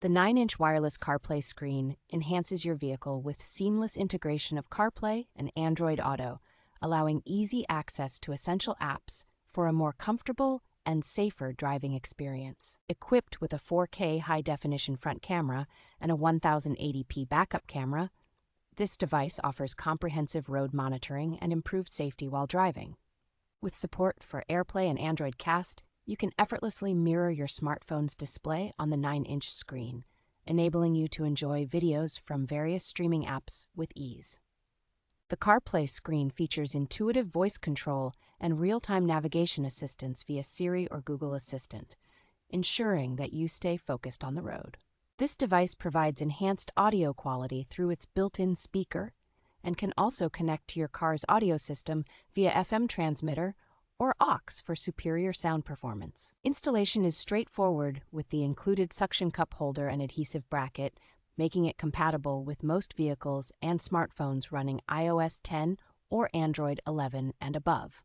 The 9-inch wireless CarPlay screen enhances your vehicle with seamless integration of CarPlay and Android Auto, allowing easy access to essential apps for a more comfortable and safer driving experience. Equipped with a 4K high-definition front camera and a 1080p backup camera, this device offers comprehensive road monitoring and improved safety while driving. With support for Airplay and Android Cast, you can effortlessly mirror your smartphone's display on the 9-inch screen, enabling you to enjoy videos from various streaming apps with ease. The CarPlay screen features intuitive voice control and real-time navigation assistance via Siri or Google Assistant, ensuring that you stay focused on the road. This device provides enhanced audio quality through its built-in speaker and can also connect to your car's audio system via FM transmitter or aux for superior sound performance. Installation is straightforward with the included suction cup holder and adhesive bracket, making it compatible with most vehicles and smartphones running iOS 10 or Android 11 and above.